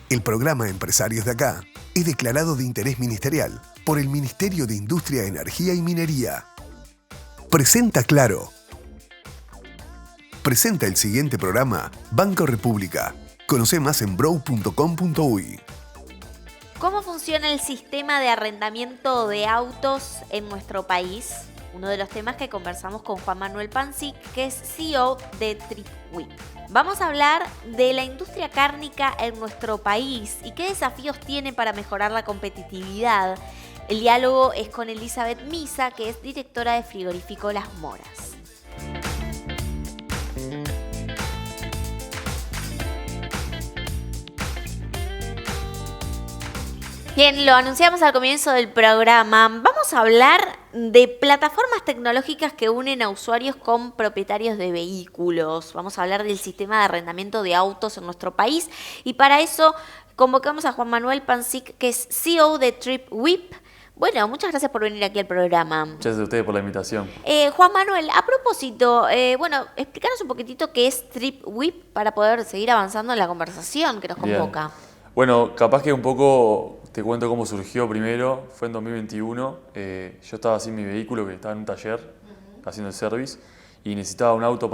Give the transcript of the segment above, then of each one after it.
El programa Empresarios de Acá es declarado de interés ministerial por el Ministerio de Industria, Energía y Minería. Presenta Claro. Presenta el siguiente programa Banco República. Conoce más en brow.com.uy. ¿Cómo funciona el sistema de arrendamiento de autos en nuestro país? Uno de los temas que conversamos con Juan Manuel Pancic, que es CEO de TripWhip. Vamos a hablar de la industria cárnica en nuestro país y qué desafíos tiene para mejorar la competitividad. El diálogo es con Elizabeth Misa, que es directora de Frigorífico Las Moras. Bien, lo anunciamos al comienzo del programa. Vamos a hablar de plataformas tecnológicas que unen a usuarios con propietarios de vehículos. Vamos a hablar del sistema de arrendamiento de autos en nuestro país y para eso convocamos a Juan Manuel Pancic, que es CEO de TripWhip. Bueno, muchas gracias por venir aquí al programa. Muchas gracias a ustedes por la invitación. Juan Manuel, a propósito, explícanos un poquitito qué es TripWhip para poder seguir avanzando en la conversación que nos convoca. Bien. Bueno, capaz que un poco te cuento cómo surgió primero. Fue en 2021. Yo estaba sin mi vehículo, que estaba en un taller haciendo el service, y necesitaba un auto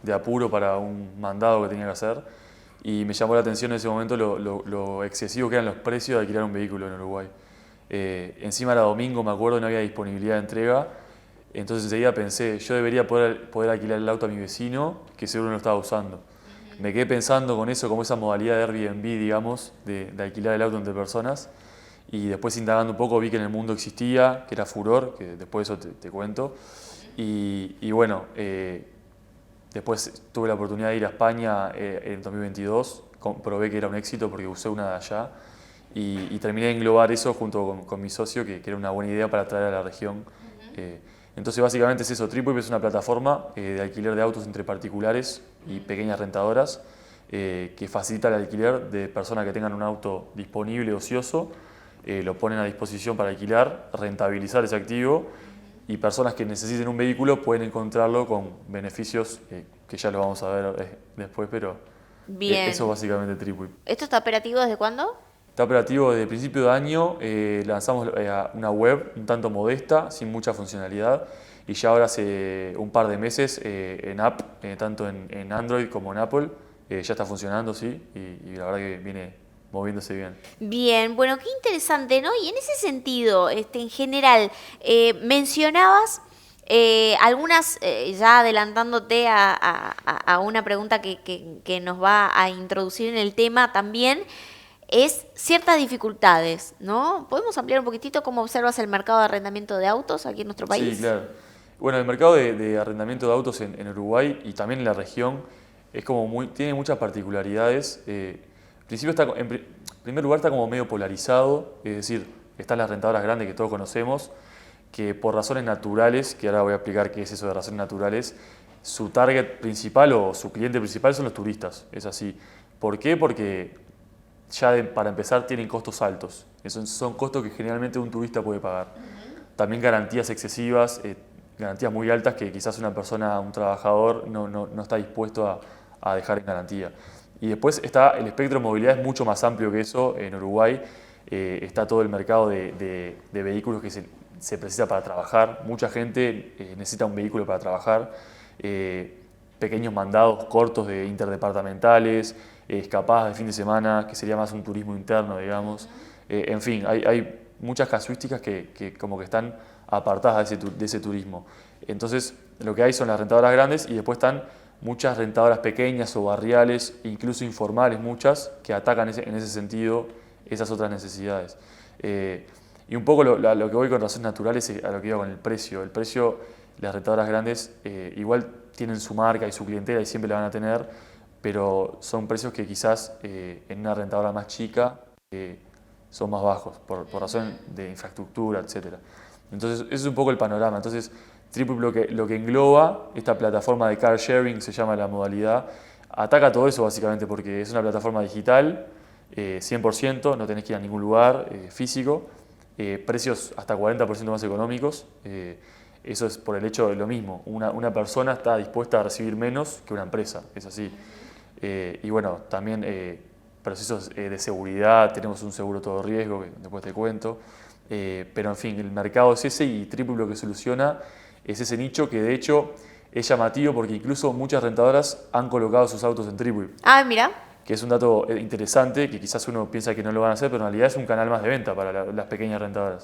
de apuro para un mandado que tenía que hacer. Y me llamó la atención en ese momento lo excesivo que eran los precios de alquilar un vehículo en Uruguay. Encima era domingo, me acuerdo, no había disponibilidad de entrega. Entonces enseguida pensé, yo debería poder alquilar el auto a mi vecino, que seguro no lo estaba usando. Me quedé pensando con eso, como esa modalidad de Airbnb, digamos, de alquilar el auto entre personas. Y después, indagando un poco, vi que en el mundo existía, que era furor, que después de eso te cuento. Y bueno, después tuve la oportunidad de ir a España en 2022. Comprobé que era un éxito porque usé una de allá. Y terminé de englobar eso junto con mi socio, que era una buena idea para traer a la región. Entonces, básicamente es eso. TripWhip es una plataforma de alquiler de autos entre particulares y pequeñas rentadoras que facilita el alquiler de personas que tengan un auto disponible, ocioso, lo ponen a disposición para alquilar, rentabilizar ese activo, y personas que necesiten un vehículo pueden encontrarlo con beneficios que ya lo vamos a ver después, pero Bien. eso es básicamente TripWhip. ¿Esto está operativo desde cuándo? Está operativo desde el principio de año. Lanzamos una web un tanto modesta, sin mucha funcionalidad, y ya ahora hace un par de meses en app, tanto en Android como en Apple, ya está funcionando, sí, y la verdad que viene moviéndose bien. Bien, bueno, qué interesante, ¿no? Y en ese sentido, en general, mencionabas algunas, ya adelantándote a una pregunta que nos va a introducir en el tema también, es ciertas dificultades, ¿no? ¿Podemos ampliar un poquitito cómo observas el mercado de arrendamiento de autos aquí en nuestro país? Sí, claro. Bueno, el mercado de arrendamiento de autos en Uruguay y también en la región es tiene muchas particularidades. En primer lugar está como medio polarizado, es decir, están las rentadoras grandes que todos conocemos, que por razones naturales, que ahora voy a explicar qué es eso de razones naturales, su target principal o su cliente principal son los turistas, es así. ¿Por qué? Porque para empezar tienen costos altos, son costos que generalmente un turista puede pagar. También garantías excesivas, garantías muy altas que quizás una persona, un trabajador, no está dispuesto a dejar en garantía. Y después el espectro de movilidad es mucho más amplio que eso. En Uruguay está todo el mercado de vehículos que se precisa para trabajar. Mucha gente necesita un vehículo para trabajar. Pequeños mandados cortos de interdepartamentales, escapadas de fin de semana, que sería más un turismo interno, digamos. En fin, hay muchas casuísticas que como que están apartadas de ese turismo. Entonces, lo que hay son las rentadoras grandes y después están muchas rentadoras pequeñas o barriales, incluso informales muchas, que atacan en ese sentido esas otras necesidades. Y un poco lo que voy con razones naturales es a lo que iba con el precio. El precio, las rentadoras grandes igual tienen su marca y su clientela y siempre la van a tener, pero son precios que quizás en una rentadora más chica son más bajos por razón de infraestructura, etc. Entonces, ese es un poco el panorama. Entonces, TripWhip lo que engloba, esta plataforma de car sharing, se llama la modalidad, ataca todo eso básicamente porque es una plataforma digital, 100%, no tenés que ir a ningún lugar físico, precios hasta 40% más económicos. Eso es por el hecho de lo mismo, una persona está dispuesta a recibir menos que una empresa, es así. Y bueno, también procesos de seguridad, tenemos un seguro todo riesgo, que después te cuento. Pero en fin, el mercado es ese y Tripwip lo que soluciona es ese nicho que de hecho es llamativo porque incluso muchas rentadoras han colocado sus autos en Tripwip. Ah, mira. Que es un dato interesante, que quizás uno piensa que no lo van a hacer, pero en realidad es un canal más de venta para las pequeñas rentadoras.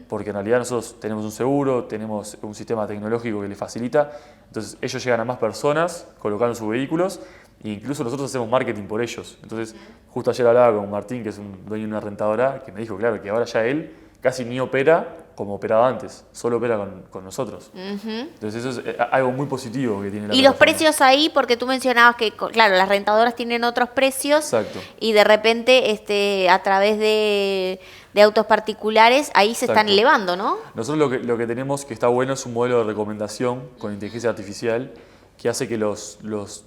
Porque en realidad nosotros tenemos un seguro, tenemos un sistema tecnológico que les facilita, entonces ellos llegan a más personas colocando sus vehículos e incluso nosotros hacemos marketing por ellos. Entonces, justo ayer hablaba con Martín, que es un dueño de una rentadora, que me dijo, claro, que ahora ya él casi ni opera como operaba antes, solo opera con nosotros. Entonces eso es algo muy positivo que tiene la Y los plataforma. precios ahí, porque tú mencionabas que, claro, las rentadoras tienen otros precios. Exacto. Y de repente a través de autos particulares, ahí se están Exacto. elevando, ¿no? Nosotros lo que tenemos que está bueno es un modelo de recomendación con inteligencia artificial que hace que los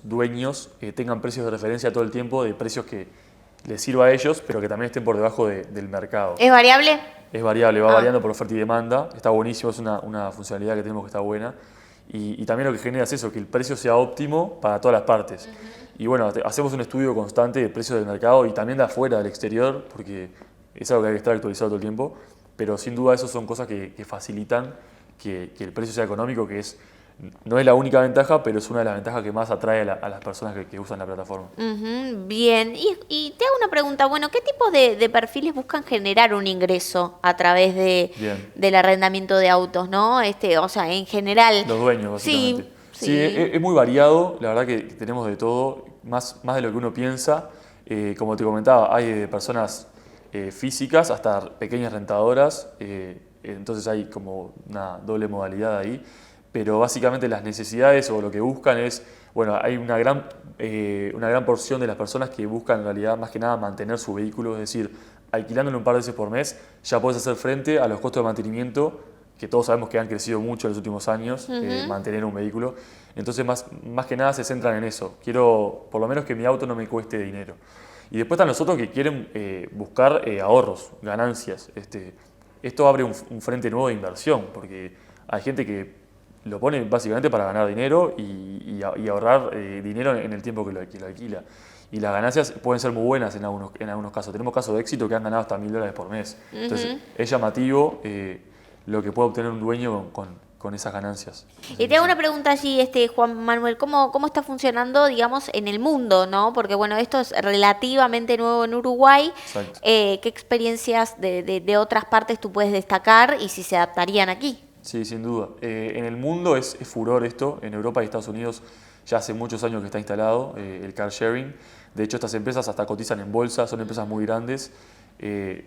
dueños tengan precios de referencia todo el tiempo, de precios que les sirva a ellos, pero que también estén por debajo del mercado. ¿Es variable? Es variable, va variando por oferta y demanda, está buenísimo, es una funcionalidad que tenemos que está buena. Y también lo que genera es eso, que el precio sea óptimo para todas las partes. Y bueno, hacemos un estudio constante de precios del mercado y también de afuera, del exterior, porque es algo que hay que estar actualizado todo el tiempo, pero sin duda eso son cosas que facilitan que el precio sea económico, que no es la única ventaja, pero es una de las ventajas que más atrae a las personas que usan la plataforma. Bien. Y te hago una pregunta, bueno, ¿qué tipos de perfiles buscan generar un ingreso a través del arrendamiento de autos, ¿no? O sea, en general. Los dueños, básicamente. Sí. Sí, es muy variado, la verdad que tenemos de todo, más de lo que uno piensa. Como te comentaba, hay de personas físicas hasta pequeñas rentadoras, entonces hay como una doble modalidad ahí, pero básicamente las necesidades o lo que buscan es, bueno, hay una gran porción de las personas que buscan en realidad más que nada mantener su vehículo, es decir, alquilándolo un par de veces por mes, ya puedes hacer frente a los costos de mantenimiento, que todos sabemos que han crecido mucho en los últimos años, mantener un vehículo. Entonces, más que nada se centran en eso. Quiero, por lo menos, que mi auto no me cueste dinero. Y después están los otros que quieren buscar ahorros, ganancias. Esto abre un frente nuevo de inversión, porque hay gente que lo pone básicamente para ganar dinero y ahorrar dinero en el tiempo que lo alquila. Y las ganancias pueden ser muy buenas en algunos casos. Tenemos casos de éxito que han ganado hasta $1000 por mes. Entonces, es llamativo lo que puede obtener un dueño con esas ganancias. Y te hago una pregunta allí, Juan Manuel, ¿cómo está funcionando, digamos, en el mundo, ¿no? Porque, bueno, esto es relativamente nuevo en Uruguay. Exacto. ¿Qué experiencias de otras partes tú puedes destacar y si se adaptarían aquí? Sí, sin duda. En el mundo es furor esto. En Europa y Estados Unidos ya hace muchos años que está instalado el car sharing. De hecho, estas empresas hasta cotizan en bolsa, son empresas muy grandes.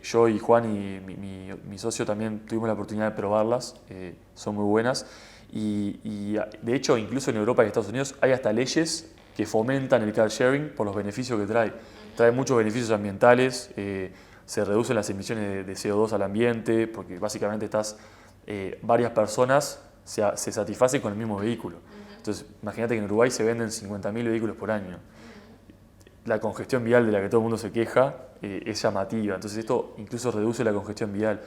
Yo y Juan y mi socio también tuvimos la oportunidad de probarlas, son muy buenas y de hecho incluso en Europa y Estados Unidos hay hasta leyes que fomentan el car sharing por los beneficios que trae. Trae muchos beneficios ambientales, se reducen las emisiones de CO2 al ambiente porque básicamente varias personas se satisfacen con el mismo vehículo. Entonces imagínate que en Uruguay se venden 50.000 vehículos por año. La congestión vial de la que todo el mundo se queja es llamativa, entonces esto incluso reduce la congestión vial.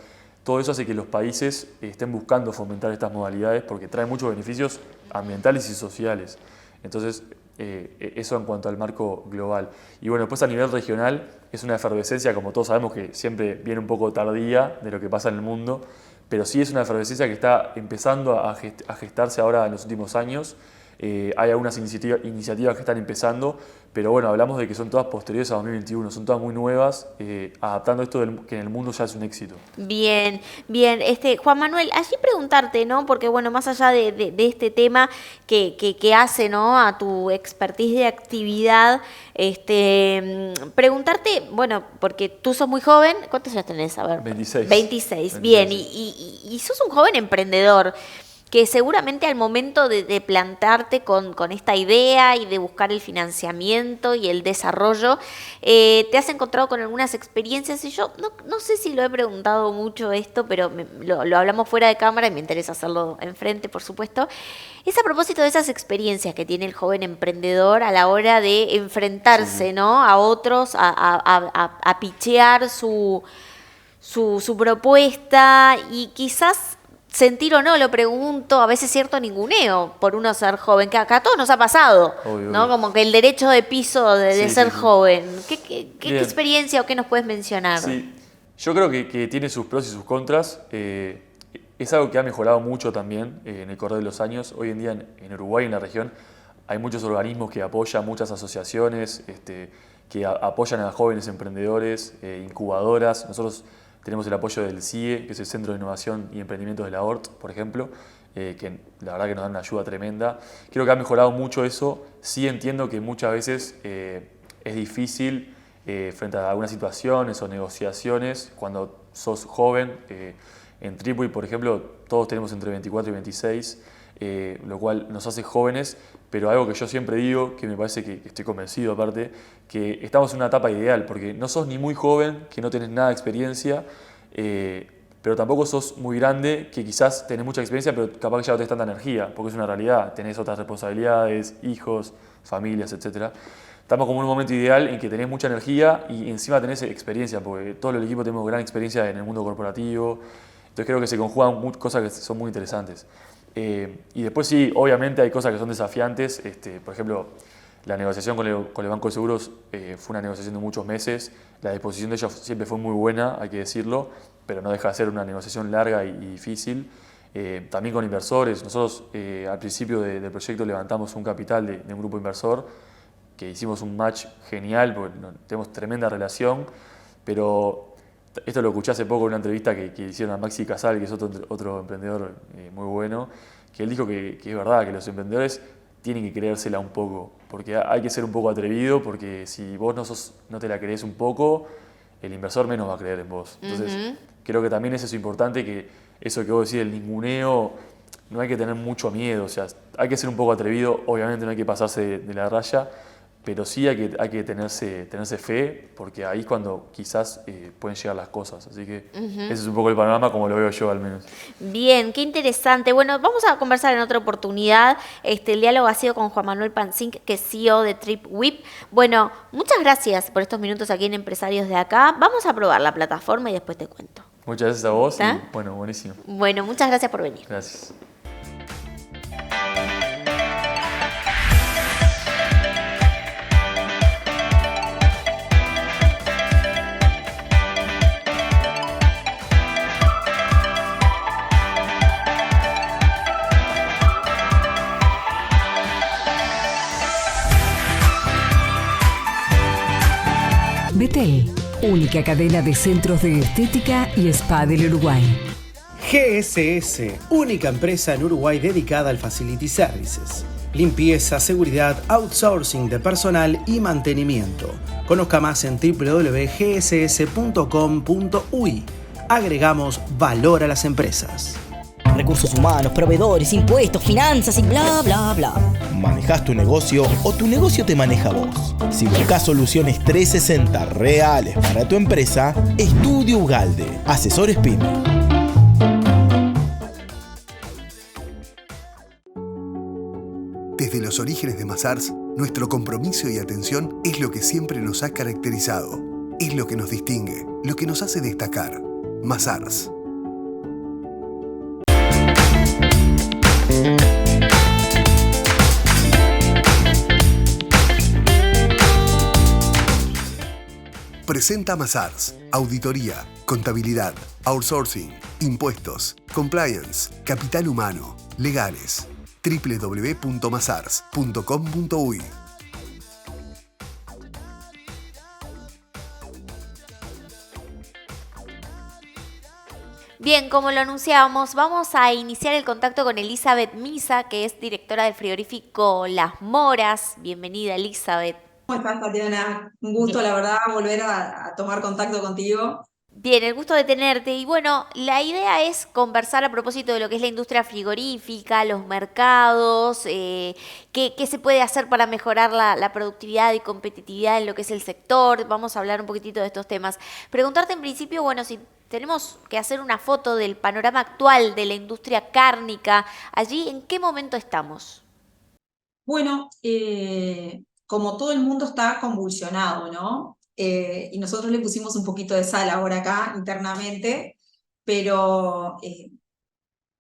Todo eso hace que los países estén buscando fomentar estas modalidades porque trae muchos beneficios ambientales y sociales. Entonces, eso en cuanto al marco global. Y bueno, después a nivel regional es una efervescencia, como todos sabemos, que siempre viene un poco tardía de lo que pasa en el mundo, pero sí es una efervescencia que está empezando a gestarse ahora en los últimos años. Hay algunas iniciativas que están empezando, pero bueno, hablamos de que son todas posteriores a 2021, son todas muy nuevas, adaptando esto que en el mundo ya es un éxito. Bien, bien. Juan Manuel, allí preguntarte, ¿no? Porque bueno, más allá de este tema que hace, ¿no? A tu expertise de actividad, preguntarte, bueno, porque tú sos muy joven, ¿cuántos años tenés? A ver. 26. 26, bien. Y sos un joven emprendedor, que seguramente al momento de plantarte con esta idea y de buscar el financiamiento y el desarrollo, te has encontrado con algunas experiencias y yo no sé si lo he preguntado mucho esto, pero lo hablamos fuera de cámara y me interesa hacerlo enfrente, por supuesto. Es a propósito de esas experiencias que tiene el joven emprendedor a la hora de enfrentarse, ¿no? A otros, a pitchear su propuesta y quizás sentir o no, lo pregunto, a veces cierto ninguneo por uno ser joven, que acá a todos nos ha pasado, Obvio, ¿no? obvio. Como que el derecho de piso de Sí, ser sí, sí. joven. ¿Qué Bien. experiencia o qué nos puedes mencionar? Sí, yo creo que tiene sus pros y sus contras. Es algo que ha mejorado mucho también en el correr de los años. Hoy en día en Uruguay, en la región, hay muchos organismos que apoyan, muchas asociaciones que apoyan a jóvenes emprendedores, incubadoras. Nosotros tenemos el apoyo del CIE, que es el Centro de Innovación y Emprendimientos de la ORT, por ejemplo, que la verdad que nos dan una ayuda tremenda. Creo que ha mejorado mucho eso. Sí entiendo que muchas veces es difícil frente a algunas situaciones o negociaciones cuando sos joven. En Tripwip, por ejemplo, todos tenemos entre 24 y 26, lo cual nos hace jóvenes, pero algo que yo siempre digo, que me parece que estoy convencido aparte, que estamos en una etapa ideal, porque no sos ni muy joven, que no tenés nada de experiencia, pero tampoco sos muy grande, que quizás tenés mucha experiencia, pero capaz que ya no tenés tanta energía, porque es una realidad, tenés otras responsabilidades, hijos, familias, etc. Estamos como en un momento ideal en que tenés mucha energía y encima tenés experiencia, porque todo el equipo tenemos gran experiencia en el mundo corporativo. Entonces creo que se conjugan cosas que son muy interesantes. Y después sí, obviamente hay cosas que son desafiantes. Por ejemplo, la negociación con el Banco de Seguros fue una negociación de muchos meses. La disposición de ellos siempre fue muy buena, hay que decirlo, pero no deja de ser una negociación larga y difícil. También con inversores. Nosotros al principio del proyecto levantamos un capital de un grupo inversor que hicimos un match genial, porque tenemos tremenda relación, pero esto lo escuché hace poco en una entrevista que hicieron a Maxi Casal, que es otro emprendedor muy bueno, que él dijo que es verdad, que los emprendedores tienen que creérsela un poco, porque hay que ser un poco atrevido, porque si vos no te la creés un poco, el inversor menos va a creer en vos. Entonces, creo que también eso es importante, que eso que vos decís, el ninguneo, no hay que tener mucho miedo, o sea, hay que ser un poco atrevido, obviamente no hay que pasarse de la raya, pero sí hay que tenerse fe, porque ahí es cuando quizás pueden llegar las cosas. Así que ese es un poco el panorama como lo veo yo al menos. Bien, qué interesante. Bueno, vamos a conversar en otra oportunidad. El diálogo ha sido con Juan Manuel Pancink, que es CEO de TripWip. Bueno, muchas gracias por estos minutos aquí en Empresarios de Acá. Vamos a probar la plataforma y después te cuento. Muchas gracias a vos ¿Está? y bueno, buenísimo. Bueno, muchas gracias por venir. Gracias. Betel, única cadena de centros de estética y spa del Uruguay. GSS, única empresa en Uruguay dedicada al Facility Services. Limpieza, seguridad, outsourcing de personal y mantenimiento. Conozca más en www.gss.com.uy. Agregamos valor a las empresas. Recursos humanos, proveedores, impuestos, finanzas y bla, bla, bla. ¿Manejas tu negocio o tu negocio te maneja vos? Si buscas soluciones 360 reales para tu empresa, Estudio Ugalde, asesores PYME. Desde los orígenes de Mazars, nuestro compromiso y atención es lo que siempre nos ha caracterizado. Es lo que nos distingue, lo que nos hace destacar. Mazars. Presenta Mazars. Auditoría, contabilidad, outsourcing, impuestos, compliance, capital humano, legales. www.mazars.com.uy. Bien, como lo anunciábamos, vamos a iniciar el contacto con Elizabeth Misa, que es directora del frigorífico Las Moras. Bienvenida, Elizabeth. ¿Cómo estás, Tatiana? Un gusto, la verdad, volver a tomar contacto contigo. Bien, el gusto de tenerte. Y bueno, la idea es conversar a propósito de lo que es la industria frigorífica, los mercados, qué se puede hacer para mejorar la productividad y competitividad en lo que es el sector. Vamos a hablar un poquitito de estos temas. Preguntarte en principio, bueno, si tenemos que hacer una foto del panorama actual de la industria cárnica, allí, ¿en qué momento estamos? Bueno, como todo el mundo está convulsionado, ¿no? Y nosotros le pusimos un poquito de sal ahora acá internamente, pero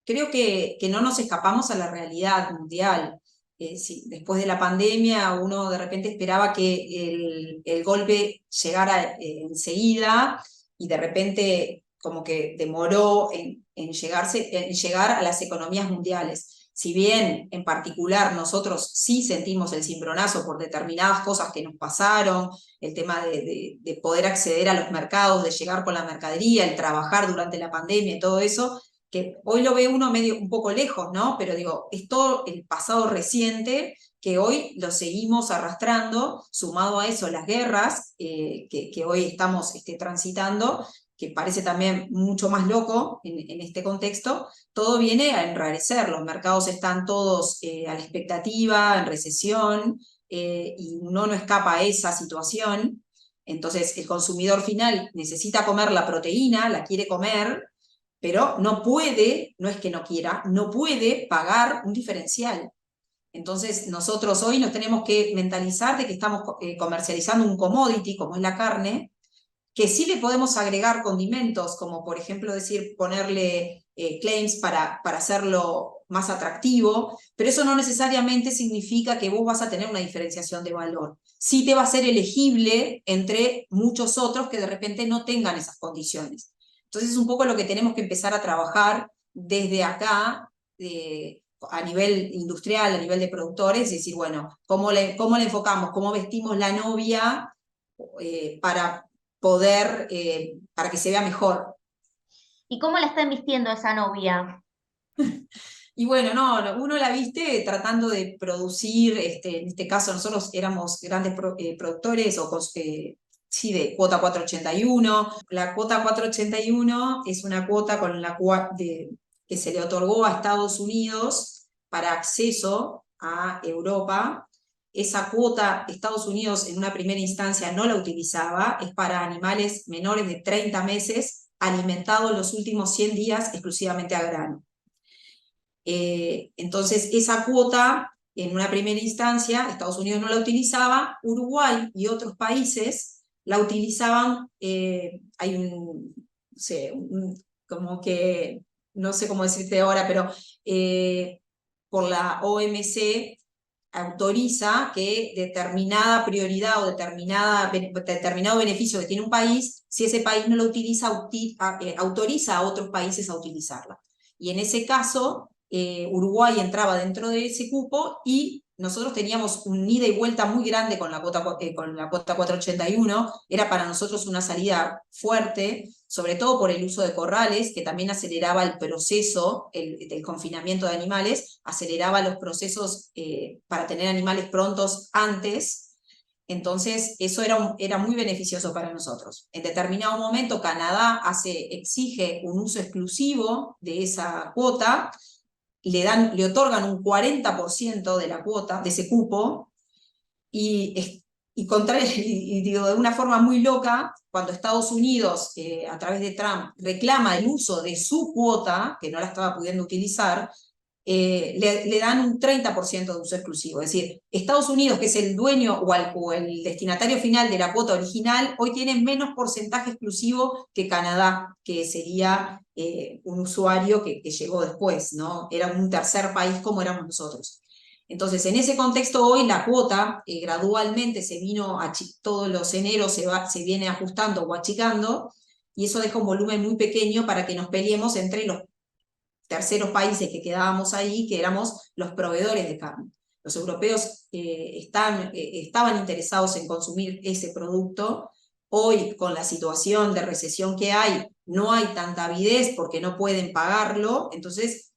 creo que no nos escapamos a la realidad mundial. Sí, después de la pandemia uno de repente esperaba que el golpe llegara enseguida y de repente como que demoró en llegar a las economías mundiales. Si bien en particular nosotros sí sentimos el cimbronazo por determinadas cosas que nos pasaron, el tema de poder acceder a los mercados, de llegar con la mercadería, el trabajar durante la pandemia y todo eso, que hoy lo ve uno medio un poco lejos, ¿no? Pero digo, es todo el pasado reciente que hoy lo seguimos arrastrando, sumado a eso las guerras que hoy estamos transitando, que parece también mucho más loco en este contexto, todo viene a enrarecer, los mercados están todos a la expectativa, en recesión, y uno no escapa a esa situación. Entonces el consumidor final necesita comer la proteína, la quiere comer, pero no puede, no es que no quiera, no puede pagar un diferencial. Entonces nosotros hoy nos tenemos que mentalizar de que estamos comercializando un commodity como es la carne, que sí le podemos agregar condimentos, como por ejemplo decir, ponerle claims para hacerlo más atractivo, pero eso no necesariamente significa que vos vas a tener una diferenciación de valor. Sí te va a ser elegible entre muchos otros que de repente no tengan esas condiciones. Entonces es un poco lo que tenemos que empezar a trabajar desde acá, a nivel industrial, a nivel de productores, y decir, bueno, ¿cómo le enfocamos? ¿Cómo vestimos la novia para poder, para que se vea mejor? ¿Y cómo la están vistiendo esa novia? Y bueno, no, uno la viste tratando de producir, en este caso nosotros éramos grandes productores sí, de cuota 481. La cuota 481 es una cuota con la que se le otorgó a Estados Unidos para acceso a Europa. Esa cuota Estados Unidos en una primera instancia no la utilizaba, es para animales menores de 30 meses alimentados los últimos 100 días exclusivamente a grano. Entonces esa cuota en una primera instancia Estados Unidos no la utilizaba, Uruguay y otros países la utilizaban. Hay no sé, como que, no sé cómo decirte ahora, pero por la OMC autoriza que determinada prioridad o determinado beneficio que tiene un país, si ese país no lo utiliza, autoriza a otros países a utilizarla. Y en ese caso, Uruguay entraba dentro de ese cupo y nosotros teníamos un ida y vuelta muy grande con la cuota 481, era para nosotros una salida fuerte, sobre todo por el uso de corrales, que también aceleraba el proceso, el confinamiento de animales, aceleraba los procesos para tener animales prontos antes. Entonces eso era muy beneficioso para nosotros. En determinado momento Canadá exige un uso exclusivo de esa cuota, le otorgan un 40% de la cuota, de ese cupo, y digo, de una forma muy loca, cuando Estados Unidos, a través de Trump, reclama el uso de su cuota, que no la estaba pudiendo utilizar, le dan un 30% de uso exclusivo. Es decir, Estados Unidos, que es el dueño o el destinatario final de la cuota original, hoy tiene menos porcentaje exclusivo que Canadá, que sería un usuario que llegó después, ¿no? Era un tercer país como éramos nosotros. Entonces, en ese contexto hoy la cuota gradualmente todos los eneros se viene ajustando o achicando, y eso deja un volumen muy pequeño para que nos peleemos entre los terceros países que quedábamos ahí, que éramos los proveedores de carne. Los europeos estaban interesados en consumir ese producto. Hoy, con la situación de recesión que hay, no hay tanta avidez porque no pueden pagarlo, entonces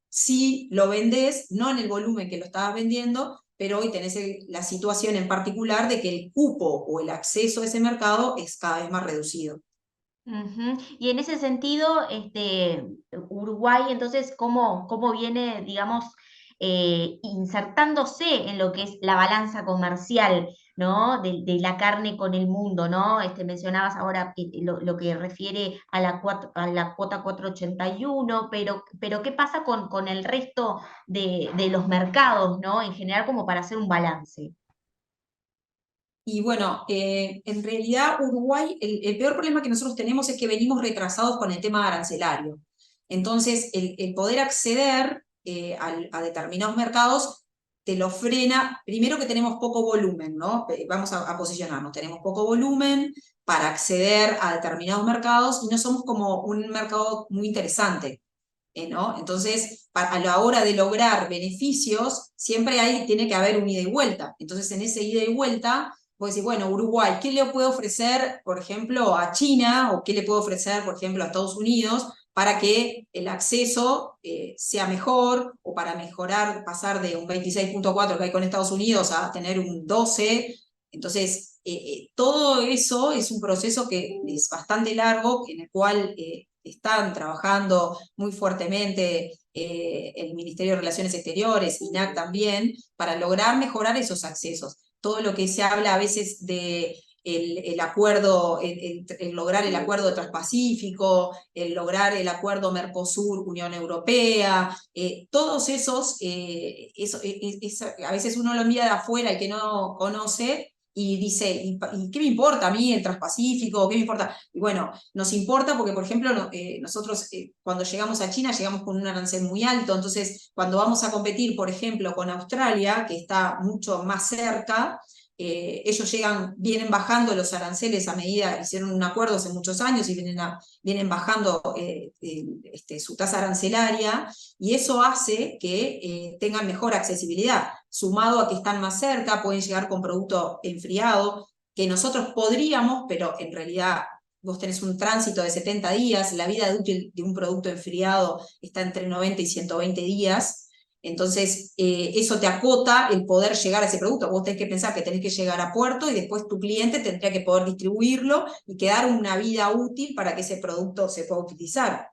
sí lo vendés, no en el volumen que lo estabas vendiendo, pero hoy tenés la situación en particular de que el cupo o el acceso a ese mercado es cada vez más reducido. Y en ese sentido, Uruguay, entonces, ¿cómo viene, digamos, insertándose en lo que es la balanza comercial, ¿no? De la carne con el mundo, ¿no? Mencionabas ahora lo que refiere a la cuota 481, pero ¿qué pasa con el resto de los mercados, ¿no? En general, como para hacer un balance. Y bueno, en realidad Uruguay, el peor problema que nosotros tenemos es que venimos retrasados con el tema arancelario. Entonces, el poder acceder a determinados mercados te lo frena, primero que tenemos poco volumen, ¿no? Vamos a posicionarnos, tenemos poco volumen para acceder a determinados mercados y no somos como un mercado muy interesante, ¿no? Entonces, a la hora de lograr beneficios, siempre tiene que haber un ida y vuelta. Entonces, en ese ida y vuelta, puedes decir, bueno, Uruguay, ¿qué le puede ofrecer, por ejemplo, a China o qué le puede ofrecer, por ejemplo, a Estados Unidos para que el acceso sea mejor o para mejorar, pasar de un 26.4 que hay con Estados Unidos a tener un 12? Entonces, todo eso es un proceso que es bastante largo, en el cual están trabajando muy fuertemente el Ministerio de Relaciones Exteriores, INAC también, para lograr mejorar esos accesos. Todo lo que se habla a veces de el acuerdo, el lograr el acuerdo transpacífico, el lograr el acuerdo Mercosur-Unión Europea, todos esos, a veces uno lo mira de afuera, el que no conoce, y dice, ¿y qué me importa a mí el Transpacífico? ¿Qué me importa? Y bueno, nos importa porque, por ejemplo, nosotros cuando llegamos a China llegamos con un arancel muy alto, entonces cuando vamos a competir, por ejemplo, con Australia, que está mucho más cerca, ellos vienen bajando los aranceles a medida, hicieron un acuerdo hace muchos años y vienen bajando su tasa arancelaria, y eso hace que tengan mejor accesibilidad, sumado a que están más cerca, pueden llegar con producto enfriado, que nosotros podríamos, pero en realidad vos tenés un tránsito de 70 días, la vida útil de un producto enfriado está entre 90 y 120 días, entonces eso te acota el poder llegar a ese producto. Vos tenés que pensar que tenés que llegar a puerto y después tu cliente tendría que poder distribuirlo y quedar una vida útil para que ese producto se pueda utilizar.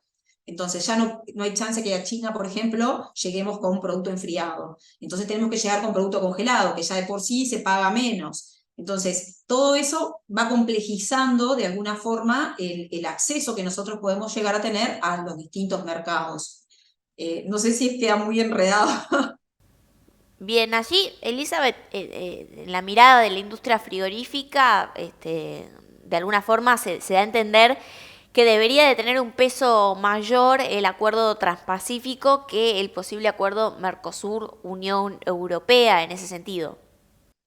Entonces ya no hay chance que a China, por ejemplo, lleguemos con un producto enfriado. Entonces tenemos que llegar con producto congelado, que ya de por sí se paga menos. Entonces, todo eso va complejizando de alguna forma el acceso que nosotros podemos llegar a tener a los distintos mercados. No sé si queda muy enredado. Bien, allí, Elizabeth, en la mirada de la industria frigorífica, de alguna forma se da a entender que debería de tener un peso mayor el acuerdo transpacífico que el posible acuerdo Mercosur-Unión Europea en ese sentido.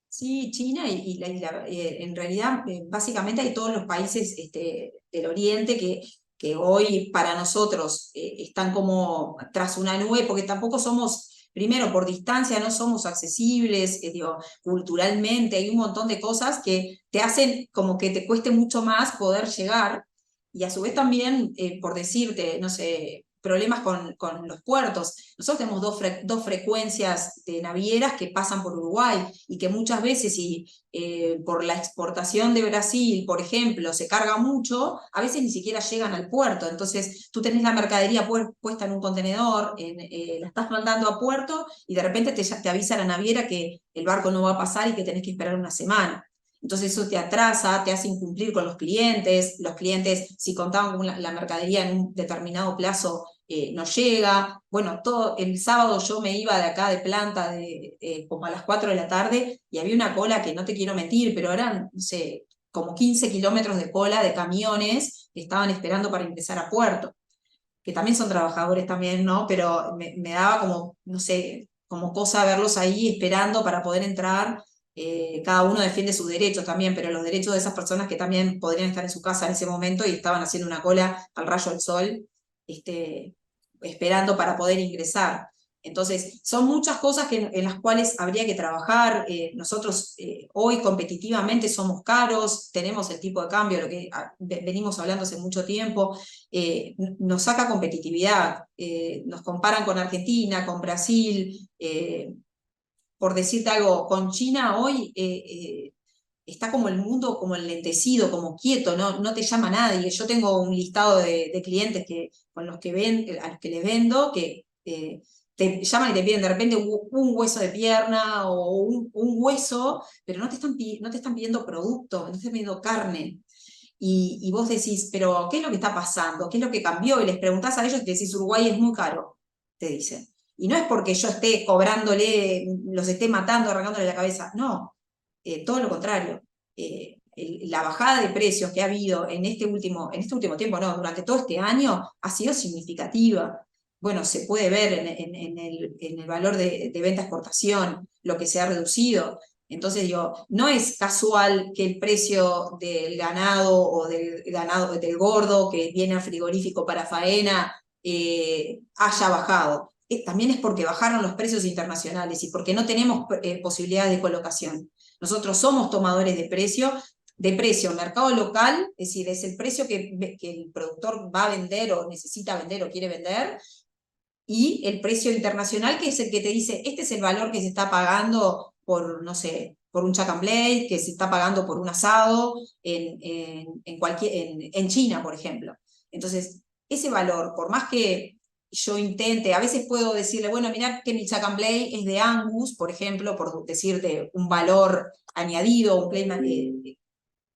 Sí, China en realidad básicamente hay todos los países del Oriente que hoy para nosotros están como tras una nube, porque tampoco somos, primero por distancia no somos accesibles, digo, culturalmente hay un montón de cosas que te hacen como que te cueste mucho más poder llegar, y a su vez también, por decirte, no sé, problemas con los puertos. Nosotros tenemos dos frecuencias de navieras que pasan por Uruguay y que muchas veces, si por la exportación de Brasil, por ejemplo, se carga mucho, a veces ni siquiera llegan al puerto. Entonces tú tenés la mercadería puesta en un contenedor, la estás mandando a puerto y de repente te avisa la naviera que el barco no va a pasar y que tenés que esperar una semana. Entonces eso te atrasa, te hace incumplir con los clientes si contaban con la mercadería en un determinado plazo no llega. Bueno, el sábado yo me iba de acá de planta como a las 4 de la tarde y había una cola que no te quiero mentir, pero eran, no sé, como 15 kilómetros de cola de camiones que estaban esperando para ingresar a puerto, que también son trabajadores también, ¿no? Pero me daba como, no sé, como cosa verlos ahí esperando para poder entrar. Cada uno defiende sus derechos también, pero los derechos de esas personas que también podrían estar en su casa en ese momento y estaban haciendo una cola al rayo del sol, esperando para poder ingresar. Entonces, son muchas cosas en las cuales habría que trabajar. Nosotros hoy competitivamente somos caros, tenemos el tipo de cambio, lo que venimos hablando hace mucho tiempo, nos saca competitividad, nos comparan con Argentina, con Brasil, por decirte algo, con China hoy está como el mundo como enlentecido, como quieto, no te llama nadie. Yo tengo un listado de clientes a los que les vendo, que te llaman y te piden de repente un hueso de pierna o un hueso, pero no te están pidiendo producto, no te están pidiendo carne. Y vos decís, pero ¿qué es lo que está pasando? ¿Qué es lo que cambió? Y les preguntás a ellos y te decís, Uruguay es muy caro, te dicen. Y no es porque yo esté cobrándole, los esté matando, arrancándole la cabeza, no, todo lo contrario. la bajada de precios que ha habido en este último tiempo, no, durante todo este año, ha sido significativa. Bueno, se puede ver en el valor de venta exportación, lo que se ha reducido. Entonces digo, no es casual que el precio del ganado o del gordo que viene al frigorífico para faena haya bajado. También es porque bajaron los precios internacionales y porque no tenemos posibilidades de colocación. Nosotros somos tomadores de precio, mercado local, es decir, es el precio que el productor va a vender o necesita vender o quiere vender, y el precio internacional, que es el que te dice, este es el valor que se está pagando por, no sé, por un chuck and blade, que se está pagando por un asado en China, por ejemplo. Entonces, ese valor, por más que yo intente, a veces puedo decirle, bueno, mirá que mi chuck and blade es de Angus, por ejemplo, por decirte un valor añadido, un claim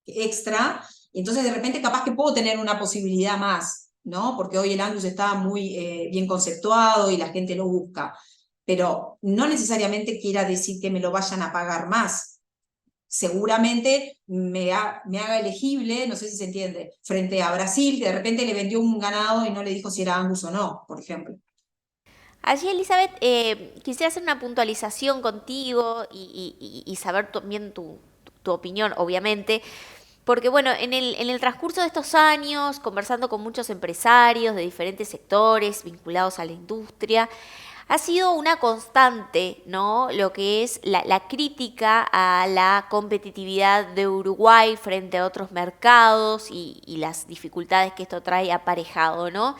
extra, y entonces de repente capaz que puedo tener una posibilidad más, ¿no? Porque hoy el Angus está muy bien conceptuado y la gente lo busca, pero no necesariamente quiera decir que me lo vayan a pagar más. Seguramente me haga elegible, no sé si se entiende, frente a Brasil, que de repente le vendió un ganado y no le dijo si era Angus o no, por ejemplo. Allí, Elizabeth, quisiera hacer una puntualización contigo y saber también tu opinión, obviamente. Porque bueno, en el transcurso de estos años, conversando con muchos empresarios de diferentes sectores vinculados a la industria, ha sido una constante, ¿no? Lo que es la crítica a la competitividad de Uruguay frente a otros mercados y las dificultades que esto trae aparejado, ¿no?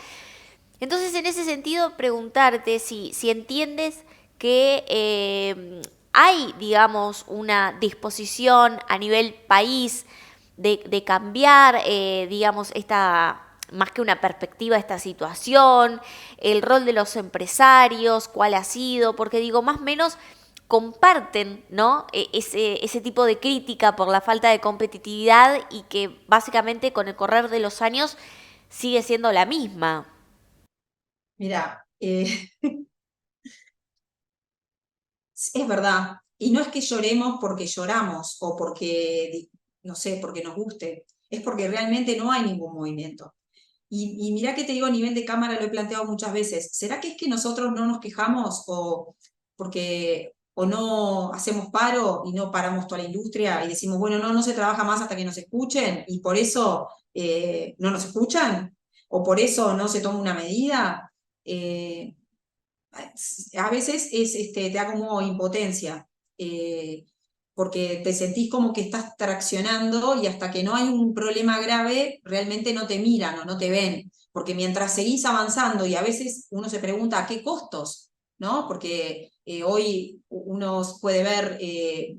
Entonces, en ese sentido, preguntarte si entiendes que hay, digamos, una disposición a nivel país de cambiar, digamos, más que una perspectiva, esta situación, el rol de los empresarios, cuál ha sido, porque digo, más o menos comparten, ¿no? ese tipo de crítica por la falta de competitividad y que básicamente con el correr de los años sigue siendo la misma. Mira, es verdad, y no es que lloremos porque lloramos o porque, no sé, porque nos guste, es porque realmente no hay ningún movimiento. Y mirá que te digo, a nivel de cámara lo he planteado muchas veces, ¿será que es que nosotros no nos quejamos o no hacemos paro y no paramos toda la industria y decimos, bueno, no se trabaja más hasta que nos escuchen y por eso no nos escuchan? ¿O por eso no se toma una medida? A veces te da como impotencia, porque te sentís como que estás traccionando y hasta que no hay un problema grave, realmente no te miran o no te ven, porque mientras seguís avanzando y a veces uno se pregunta a qué costos, ¿no? Porque hoy uno puede ver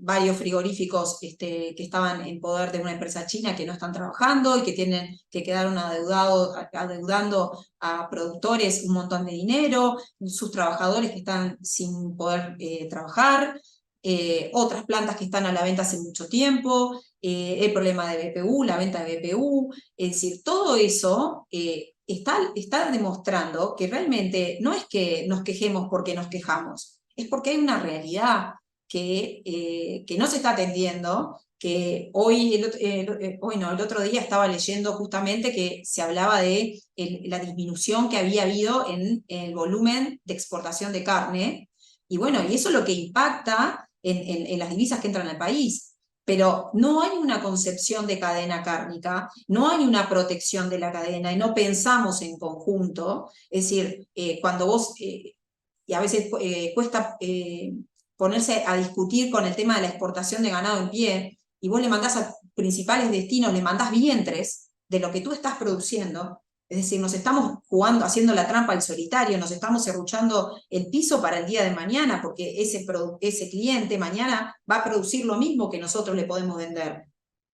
varios frigoríficos que estaban en poder de una empresa china que no están trabajando y que quedaron adeudando a productores un montón de dinero, sus trabajadores que están sin poder trabajar, otras plantas que están a la venta hace mucho tiempo, el problema de BPU, la venta de BPU, es decir, todo eso está demostrando que realmente no es que nos quejemos porque nos quejamos, es porque hay una realidad que no se está atendiendo, que el otro día estaba leyendo justamente que se hablaba de la disminución que había habido en el volumen de exportación de carne, y bueno, y eso es lo que impacta en las divisas que entran al país. Pero no hay una concepción de cadena cárnica, no hay una protección de la cadena y no pensamos en conjunto. Es decir, cuando vos, y a veces cuesta ponerse a discutir con el tema de la exportación de ganado en pie, y vos le mandás a principales destinos, le mandás vientres de lo que tú estás produciendo. Es decir, nos estamos jugando, haciendo la trampa al solitario, nos estamos serruchando el piso para el día de mañana, porque ese cliente mañana va a producir lo mismo que nosotros le podemos vender,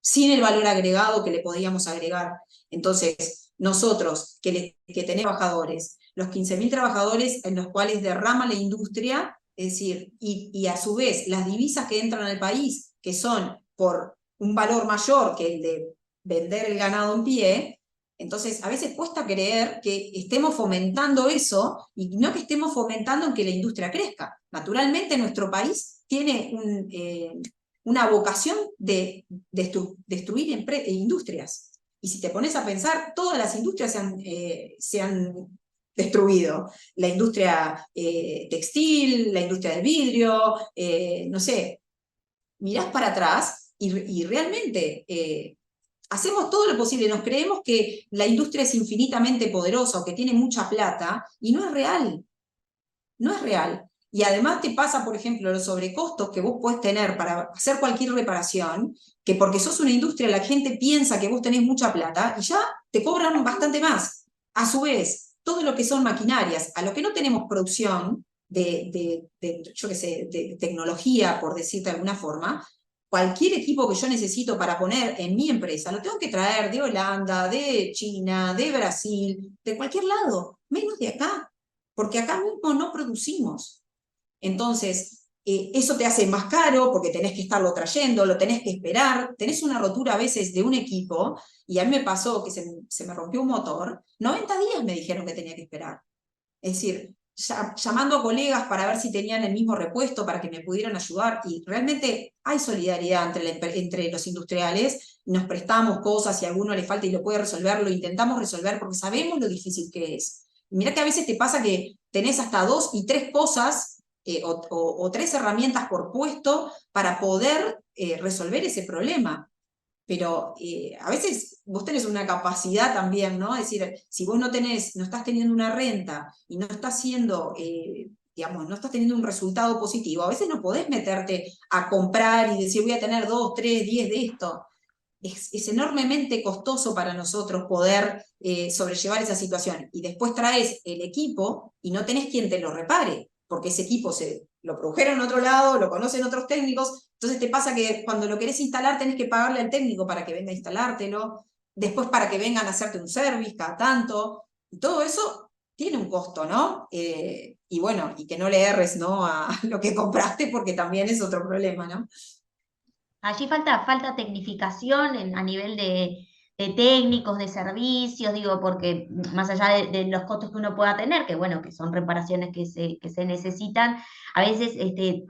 sin el valor agregado que le podíamos agregar. Entonces, nosotros que tenemos trabajadores, los 15.000 trabajadores en los cuales derrama la industria, es decir, y a su vez las divisas que entran al país, que son por un valor mayor que el de vender el ganado en pie. Entonces, a veces cuesta creer que estemos fomentando eso y no que estemos fomentando en que la industria crezca. Naturalmente, nuestro país tiene una vocación de destruir industrias. Y si te pones a pensar, todas las industrias se han destruido. La industria textil, la industria del vidrio, no sé, mirás para atrás y realmente hacemos todo lo posible, nos creemos que la industria es infinitamente poderosa o que tiene mucha plata, y no es real. No es real. Y además te pasa, por ejemplo, los sobrecostos que vos podés tener para hacer cualquier reparación, que porque sos una industria la gente piensa que vos tenés mucha plata y ya te cobran bastante más. A su vez, todo lo que son maquinarias, a lo que no tenemos producción yo qué sé, de tecnología, por decirte de alguna forma, cualquier equipo que yo necesito para poner en mi empresa, lo tengo que traer de Holanda, de China, de Brasil, de cualquier lado, menos de acá, porque acá mismo no producimos. Entonces, eso te hace más caro porque tenés que estarlo trayendo, lo tenés que esperar, tenés una rotura a veces de un equipo, y a mí me pasó que se me rompió un motor, 90 días me dijeron que tenía que esperar. Es decir, llamando a colegas para ver si tenían el mismo repuesto para que me pudieran ayudar, y realmente hay solidaridad entre los industriales, nos prestamos cosas, si a alguno le falta y lo puede resolver, lo intentamos resolver porque sabemos lo difícil que es. Mirá que a veces te pasa que tenés hasta 2 y 3 cosas o 3 herramientas por puesto para poder resolver ese problema. Pero a veces vos tenés una capacidad también, ¿no? Es decir, si vos no estás teniendo una renta y no estás digamos, no estás teniendo un resultado positivo, a veces no podés meterte a comprar y decir voy a tener 2, 3, 10 de esto. Es enormemente costoso para nosotros poder sobrellevar esa situación. Y después traes el equipo y no tenés quien te lo repare, porque ese equipo lo produjeron en otro lado, lo conocen otros técnicos, entonces te pasa que cuando lo querés instalar tenés que pagarle al técnico para que venga a instalártelo, después para que vengan a hacerte un service cada tanto, y todo eso tiene un costo, ¿no? Y bueno, y que no le erres, ¿no?, a lo que compraste, porque también es otro problema, ¿no? Allí falta tecnificación a nivel de técnicos, de servicios, digo, porque más allá de los costos que uno pueda tener, que bueno, que son reparaciones que se necesitan, a veces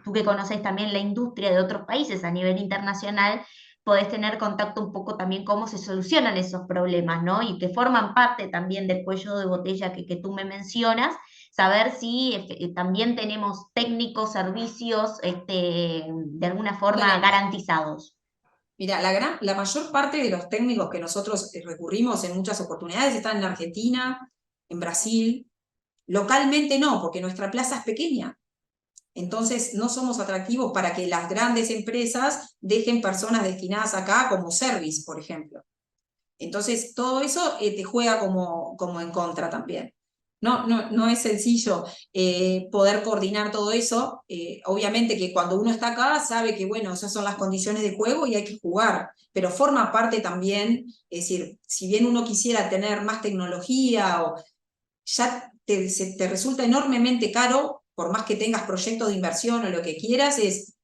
tú que conoces también la industria de otros países a nivel internacional, podés tener contacto un poco también cómo se solucionan esos problemas, ¿no? Y que forman parte también del cuello de botella que tú me mencionas, saber si también tenemos técnicos, servicios, de alguna forma garantizados. Mira, la mayor parte de los técnicos que nosotros recurrimos en muchas oportunidades están en Argentina, en Brasil. Localmente no, porque nuestra plaza es pequeña. Entonces no somos atractivos para que las grandes empresas dejen personas destinadas acá como service, por ejemplo. Entonces todo eso te juega como en contra también. No es sencillo poder coordinar todo eso. Obviamente que cuando uno está acá sabe que, bueno, esas son las condiciones de juego y hay que jugar, pero forma parte también, es decir, si bien uno quisiera tener más tecnología, ya te resulta enormemente caro, por más que tengas proyectos de inversión o lo que quieras, es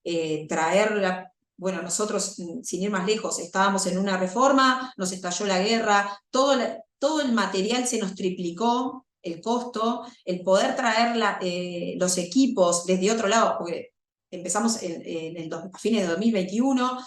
traerla. Bueno, nosotros, sin ir más lejos, estábamos en una reforma, nos estalló la guerra, todo el material se nos triplicó, el costo, el poder traer los equipos desde otro lado, porque empezamos a fines de 2021,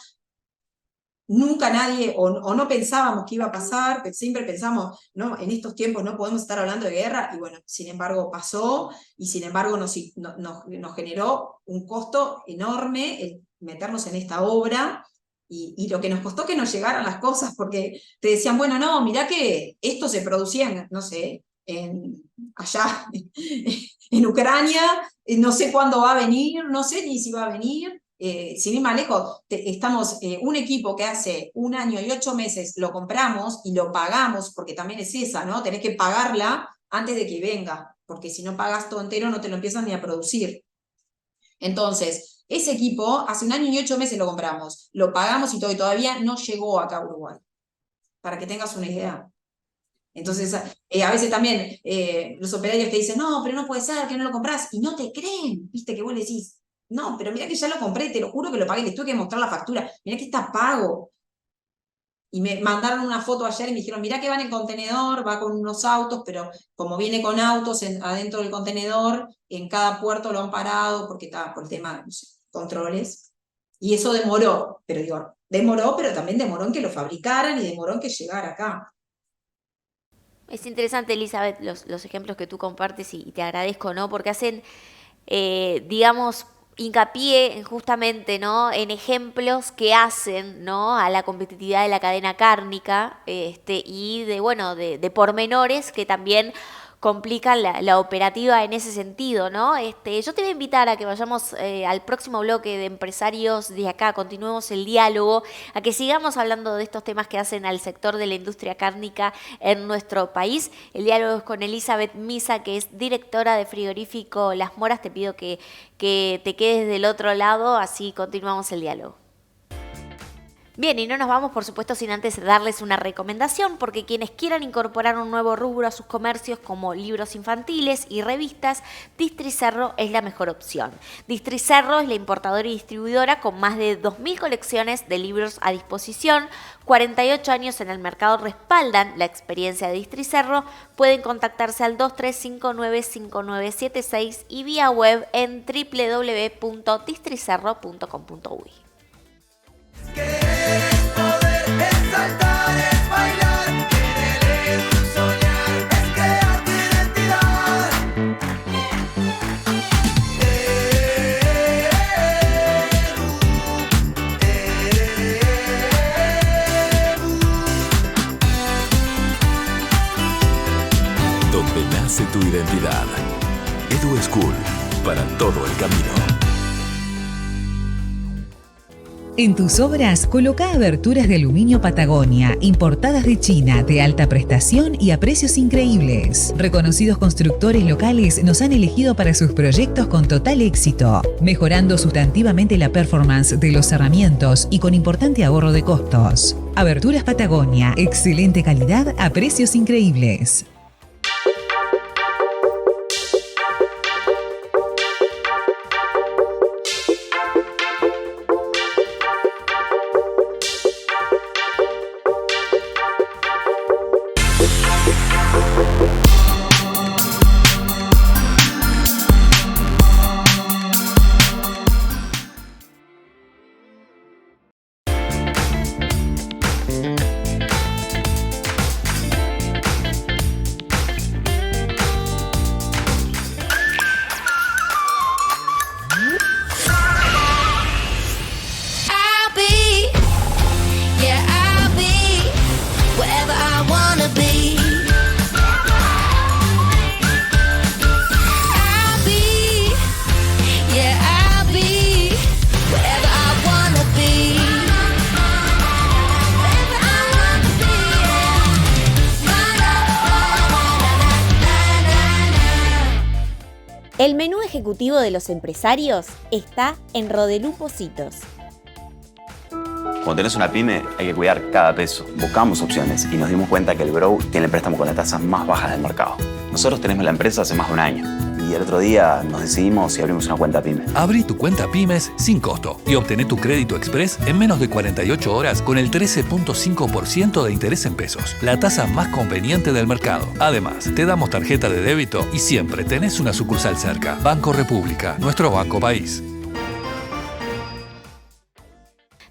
nunca nadie, o no pensábamos que iba a pasar, siempre pensamos, no, en estos tiempos no podemos estar hablando de guerra, y bueno, sin embargo pasó, y sin embargo nos generó un costo enorme el meternos en esta obra, y lo que nos costó que nos llegaran las cosas, porque te decían, bueno, no, mirá que esto se producía, no sé, allá en Ucrania, no sé cuándo va a venir, no sé ni si va a venir. Sin ir más lejos, estamos un equipo que hace 1 año y 8 meses lo compramos y lo pagamos, porque también es esa, ¿no? Tenés que pagarla antes de que venga, porque si no pagas todo entero no te lo empiezan ni a producir. Entonces, ese equipo hace 1 año y 8 meses lo compramos, lo pagamos y todavía no llegó acá a Uruguay, para que tengas una idea. Entonces, a veces también los operarios te dicen, no, pero no puede ser que no lo comprás, y no te creen, viste, que vos le decís, no, pero mirá que ya lo compré, te lo juro que lo pagué, les tuve que mostrar la factura, mirá que está pago. Y me mandaron una foto ayer y me dijeron, mirá que va en el contenedor, va con unos autos, pero como viene con autos adentro del contenedor, en cada puerto lo han parado porque está por el tema, no sé, controles. Y eso demoró, pero digo, pero también demoró en que lo fabricaran y demoró en que llegara acá. Es interesante, Elizabeth, los ejemplos que tú compartes y te agradezco, ¿no? Porque hacen, digamos, hincapié en justamente, ¿no? En ejemplos que hacen, ¿no? A la competitividad de la cadena cárnica, y de, bueno, de pormenores que también complican la operativa en ese sentido, ¿no? Yo te voy a invitar a que vayamos al próximo bloque de empresarios de acá, continuemos el diálogo, a que sigamos hablando de estos temas que hacen al sector de la industria cárnica en nuestro país. El diálogo es con Elizabeth Misa, que es directora de frigorífico Las Moras. Te pido que te quedes del otro lado, así continuamos el diálogo. Bien, y no nos vamos, por supuesto, sin antes darles una recomendación, porque quienes quieran incorporar un nuevo rubro a sus comercios, como libros infantiles y revistas, Districerro es la mejor opción. Districerro es la importadora y distribuidora con más de 2.000 colecciones de libros a disposición. 48 años en el mercado respaldan la experiencia de Districerro. Pueden contactarse al 2359-5976 y vía web en www.districerro.com.uy. Querer poder exaltar, es bailar, querer soñar, es crear tu identidad. Donde nace tu identidad. Edu School, para todo el camino. En tus obras, coloca aberturas de aluminio Patagonia, importadas de China, de alta prestación y a precios increíbles. Reconocidos constructores locales nos han elegido para sus proyectos con total éxito, mejorando sustantivamente la performance de los cerramientos y con importante ahorro de costos. Aberturas Patagonia, excelente calidad a precios increíbles. El menú ejecutivo de los empresarios está en Rodelú Pocitos. Cuando tenés una pyme hay que cuidar cada peso. Buscamos opciones y nos dimos cuenta que el Grow tiene el préstamo con las tasas más bajas del mercado. Nosotros tenemos la empresa hace más de un año y el otro día nos decidimos y abrimos una cuenta pyme. Abrí tu cuenta pymes sin costo y obtené tu crédito express en menos de 48 horas con el 13.5% de interés en pesos, la tasa más conveniente del mercado. Además, te damos tarjeta de débito y siempre tenés una sucursal cerca. Banco República, nuestro banco país.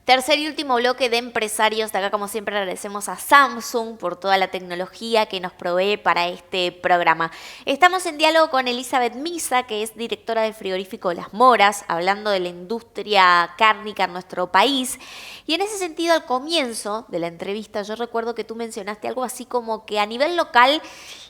Tercer y último bloque de empresarios. De acá, como siempre, agradecemos a Samsung por toda la tecnología que nos provee para este programa. Estamos en diálogo con Elizabeth Misa, que es directora del frigorífico Las Moras, hablando de la industria cárnica en nuestro país. Y en ese sentido, al comienzo de la entrevista, yo recuerdo que tú mencionaste algo así como que a nivel local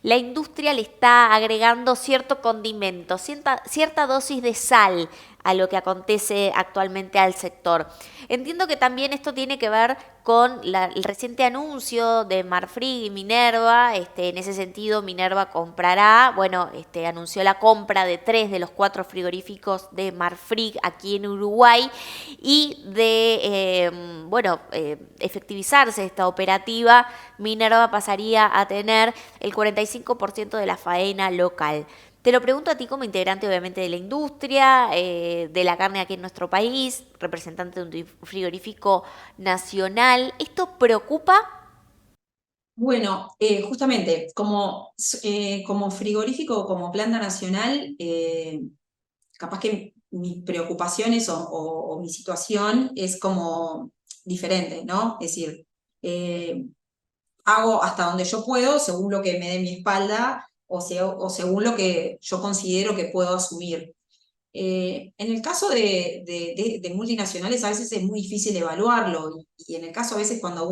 la industria le está agregando cierto condimento, cierta dosis de sal a lo que acontece actualmente al sector. Entiendo que también esto tiene que ver con el reciente anuncio de Marfrig y Minerva. En ese sentido, Minerva comprará, anunció la compra de 3 de los 4 frigoríficos de Marfrig aquí en Uruguay y de efectivizarse esta operativa, Minerva pasaría a tener el 45% de la faena local. Te lo pregunto a ti como integrante, obviamente, de la industria, de la carne aquí en nuestro país, representante de un frigorífico nacional. ¿Esto preocupa? Bueno, justamente, como frigorífico, como planta nacional, capaz que mis preocupaciones o mi situación es como diferente, ¿no? Es decir, hago hasta donde yo puedo, según lo que me dé mi espalda, o según lo que yo considero que puedo asumir. En el caso de multinacionales a veces es muy difícil evaluarlo, y en el caso a veces cuando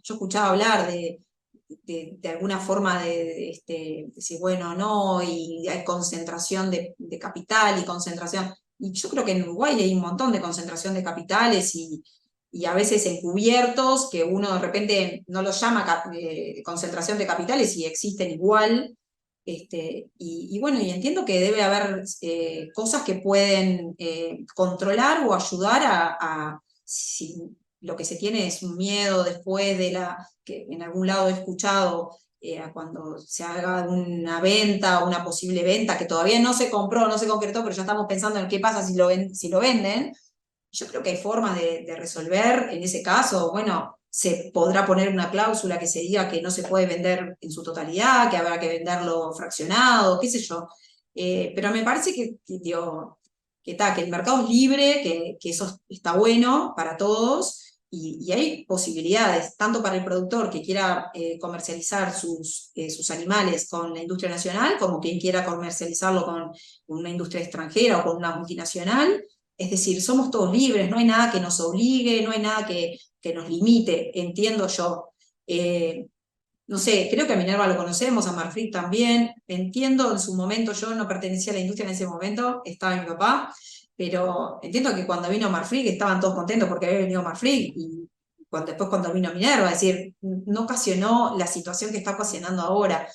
yo escuchaba hablar de alguna forma de decir, bueno, no, y hay concentración de capital y concentración, y yo creo que en Uruguay hay un montón de concentración de capitales y a veces encubiertos, que uno de repente no los llama concentración de capitales y existen igual. Bueno, y entiendo que debe haber cosas que pueden controlar o ayudar si lo que se tiene es un miedo después que en algún lado he escuchado, a cuando se haga una venta o una posible venta, que todavía no se compró, no se concretó, pero ya estamos pensando en qué pasa si lo venden. Yo creo que hay formas de resolver en ese caso. Bueno, se podrá poner una cláusula que se diga que no se puede vender en su totalidad, que habrá que venderlo fraccionado, qué sé yo. Pero me parece que el mercado es libre, que eso está bueno para todos, y hay posibilidades, tanto para el productor que quiera comercializar sus animales con la industria nacional, como quien quiera comercializarlo con una industria extranjera o con una multinacional. Es decir, somos todos libres, no hay nada que nos obligue, no hay nada que nos limite, entiendo yo. No sé, creo que a Minerva lo conocemos, a Marfrig también. Entiendo, en su momento yo no pertenecía a la industria en ese momento, estaba mi papá, pero entiendo que cuando vino Marfrig estaban todos contentos porque había venido Marfrig, y después cuando vino Minerva, es decir, no ocasionó la situación que está ocasionando ahora.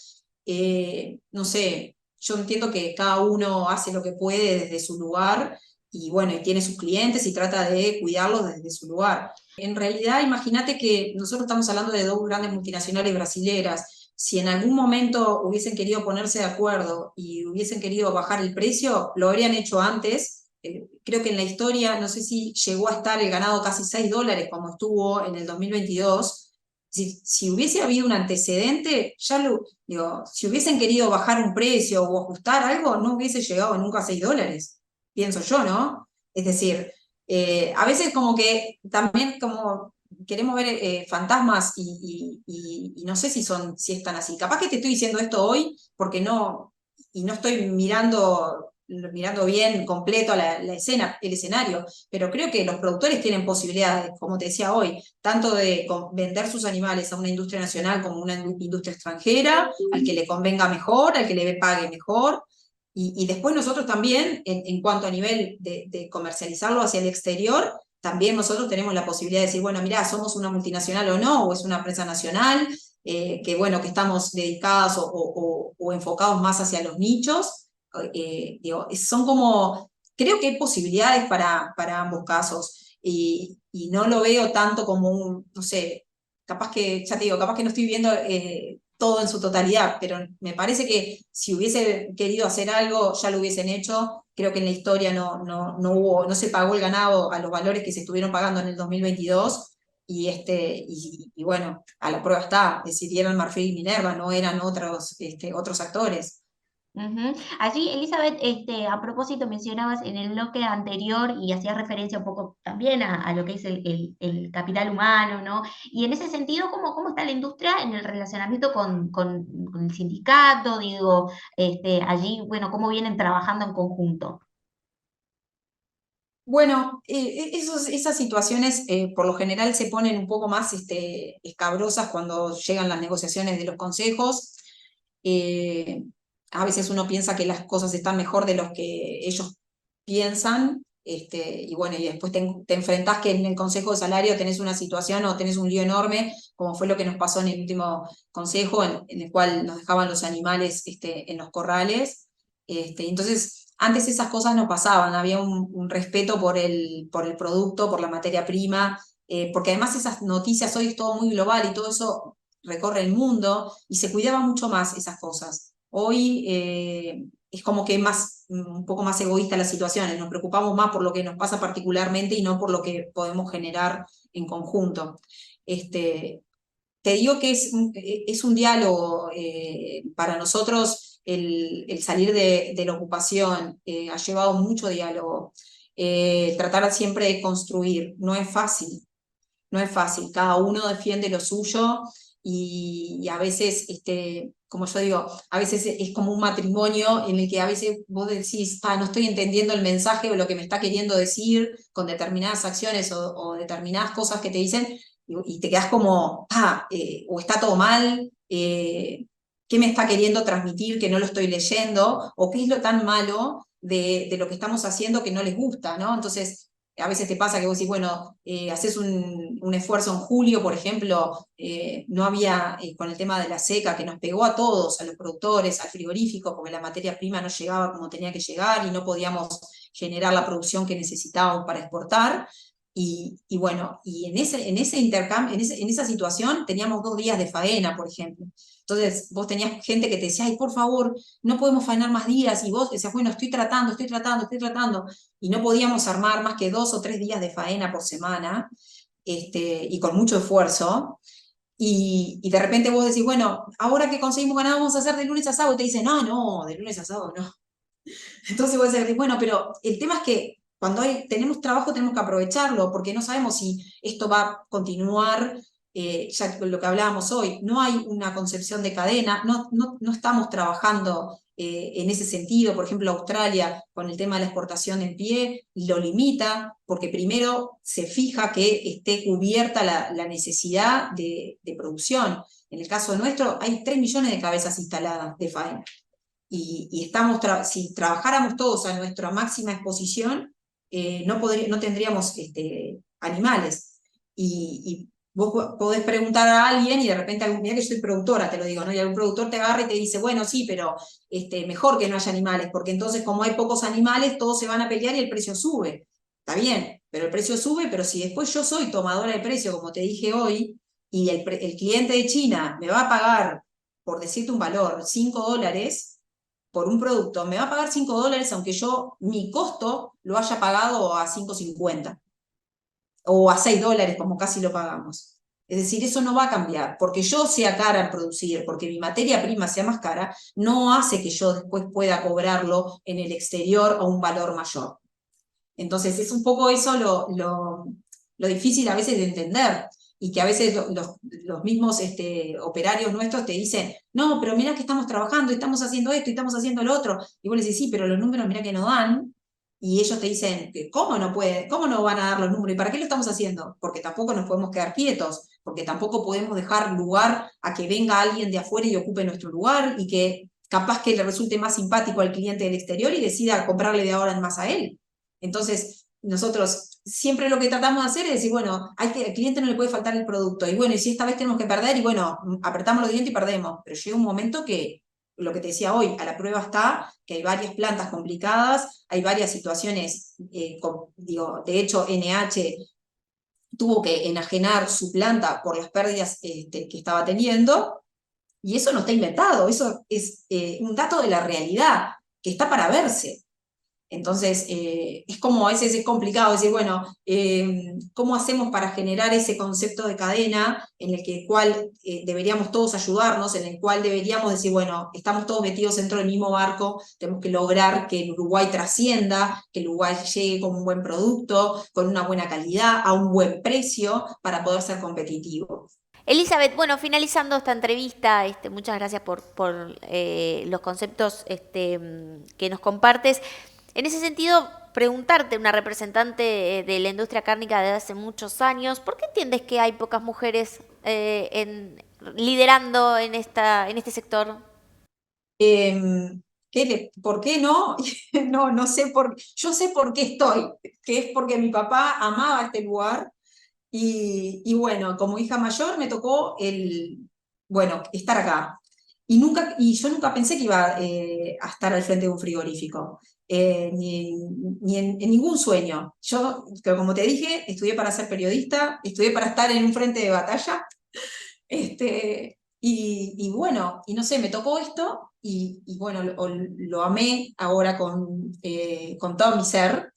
No sé, yo entiendo que cada uno hace lo que puede desde su lugar, y bueno, y tiene sus clientes y trata de cuidarlos desde su lugar. En realidad, imagínate que nosotros estamos hablando de dos grandes multinacionales brasileras. Si en algún momento hubiesen querido ponerse de acuerdo y hubiesen querido bajar el precio, lo habrían hecho antes. Creo que en la historia, no sé si llegó a estar el ganado casi $6 como estuvo en el 2022. Si hubiese habido un antecedente, si hubiesen querido bajar un precio o ajustar algo, no hubiese llegado nunca a $6, pienso yo, ¿no? Es decir, a veces como que también como queremos ver fantasmas y no sé si están así. Capaz que te estoy diciendo esto hoy porque no estoy mirando bien completo la escena, el escenario, pero creo que los productores tienen posibilidades, como te decía hoy, tanto de vender sus animales a una industria nacional como a una industria extranjera, al que le convenga mejor, al que le pague mejor. Y después nosotros también, en cuanto a nivel de comercializarlo hacia el exterior, también nosotros tenemos la posibilidad de decir, bueno, mirá, somos una multinacional o no, o es una empresa nacional, que bueno, que estamos dedicadas o enfocados más hacia los nichos. Son como, creo que hay posibilidades para ambos casos, y no lo veo tanto como no sé, capaz que no estoy viendo todo en su totalidad, pero me parece que si hubiese querido hacer algo, ya lo hubiesen hecho. Creo que en la historia no se pagó el ganado a los valores que se estuvieron pagando en el 2022, y bueno, a la prueba está, decidieron Marfrig y Minerva, no eran otros actores. Allí, Elizabeth, a propósito, mencionabas en el bloque anterior y hacías referencia un poco también a lo que es el capital humano, ¿no? Y en ese sentido, ¿cómo está la industria en el relacionamiento con el sindicato? Digo, allí, bueno, ¿cómo vienen trabajando en conjunto? Bueno, esas situaciones por lo general se ponen un poco más escabrosas cuando llegan las negociaciones de los consejos. A veces uno piensa que las cosas están mejor de lo que ellos piensan, y bueno, y después te enfrentás que en el consejo de salario tenés una situación o tenés un lío enorme, como fue lo que nos pasó en el último consejo, en el cual nos dejaban los animales en los corrales. Entonces, antes esas cosas no pasaban, había un respeto por el producto, por la materia prima, porque además esas noticias, hoy es todo muy global y todo eso recorre el mundo, y se cuidaba mucho más esas cosas. Hoy es como que un poco más egoísta la situación, nos preocupamos más por lo que nos pasa particularmente y no por lo que podemos generar en conjunto. Te digo que es un diálogo para nosotros. el salir de la ocupación ha llevado mucho diálogo. Tratar siempre de construir, no es fácil, no es fácil, cada uno defiende lo suyo y a veces, como yo digo, a veces es como un matrimonio en el que a veces vos decís, no estoy entendiendo el mensaje o lo que me está queriendo decir con determinadas acciones o determinadas cosas que te dicen y te quedás como, o está todo mal, ¿qué me está queriendo transmitir que no lo estoy leyendo? ¿O qué es lo tan malo de lo que estamos haciendo que no les gusta, ¿no? Entonces, a veces te pasa que vos decís, bueno, haces un esfuerzo en julio, por ejemplo, no había, con el tema de la seca, que nos pegó a todos, a los productores, al frigorífico, porque la materia prima no llegaba como tenía que llegar y no podíamos generar la producción que necesitábamos para exportar. Y bueno, y en ese intercambio, en esa situación teníamos 2 días de faena, por ejemplo. Entonces vos tenías gente que te decía, ay, por favor, no podemos faenar más días, y vos decías, bueno, estoy tratando, y no podíamos armar más que 2 o 3 días de faena por semana, y con mucho esfuerzo, y de repente vos decís, bueno, ahora que conseguimos ganar, vamos a hacer de lunes a sábado, y te dicen, no, de lunes a sábado no. Entonces vos decís, bueno, pero el tema es que cuando tenemos trabajo tenemos que aprovecharlo, porque no sabemos si esto va a continuar, ya lo que hablábamos hoy, no hay una concepción de cadena, no estamos trabajando en ese sentido. Por ejemplo, Australia, con el tema de la exportación en pie, lo limita, porque primero se fija que esté cubierta la necesidad de producción. En el caso nuestro, hay 3 millones de cabezas instaladas de faena. Y si trabajáramos todos a nuestra máxima exposición, no tendríamos animales. Y vos podés preguntar a alguien y de repente, mira que yo soy productora, te lo digo, ¿no? Y algún productor te agarra y te dice, bueno, sí, pero mejor que no haya animales, porque entonces como hay pocos animales, todos se van a pelear y el precio sube. Está bien, pero el precio sube, pero si después yo soy tomadora de precio, como te dije hoy, y el cliente de China me va a pagar, por decirte un valor, $5, por un producto, me va a pagar $5 aunque mi costo lo haya pagado a $5.50 o a $6 como casi lo pagamos. Es decir, eso no va a cambiar, porque yo sea cara en producir, porque mi materia prima sea más cara, no hace que yo después pueda cobrarlo en el exterior a un valor mayor. Entonces es un poco eso lo difícil a veces de entender, y que a veces los mismos operarios nuestros te dicen, no, pero mirá que estamos trabajando, y estamos haciendo esto, y estamos haciendo lo otro, y vos le decís, sí, pero los números mirá que no dan, y ellos te dicen, ¿cómo no van a dar los números? ¿Y para qué lo estamos haciendo? Porque tampoco nos podemos quedar quietos, porque tampoco podemos dejar lugar a que venga alguien de afuera y ocupe nuestro lugar, y que capaz que le resulte más simpático al cliente del exterior y decida comprarle de ahora en más a él. Entonces, nosotros siempre lo que tratamos de hacer es decir, bueno, al cliente no le puede faltar el producto, y bueno, y si esta vez tenemos que perder, y bueno, apretamos los dientes y perdemos, pero llega un momento que, lo que te decía hoy, a la prueba está que hay varias plantas complicadas, hay varias situaciones, de hecho NH tuvo que enajenar su planta por las pérdidas que estaba teniendo, y eso no está inventado, eso es un dato de la realidad, que está para verse. Entonces, es como a veces es complicado decir, bueno, ¿cómo hacemos para generar ese concepto de cadena en el cual deberíamos todos ayudarnos, en el cual deberíamos decir, bueno, estamos todos metidos dentro del mismo barco, tenemos que lograr que el Uruguay trascienda, que el Uruguay llegue con un buen producto, con una buena calidad, a un buen precio, para poder ser competitivo. Elizabeth, bueno, finalizando esta entrevista, muchas gracias por los conceptos que nos compartes. En ese sentido, preguntarte, una representante de la industria cárnica de hace muchos años, ¿por qué entiendes que hay pocas mujeres liderando en este sector? ¿Por qué no? No sé yo sé por qué estoy, que es porque mi papá amaba este lugar y bueno, como hija mayor me tocó estar acá. Y yo nunca pensé que iba a estar al frente de un frigorífico, ni en ningún sueño. Yo, como te dije, estudié para ser periodista, estudié para estar en un frente de batalla, y bueno, y no sé, me tocó esto, y bueno, lo amé ahora con todo mi ser.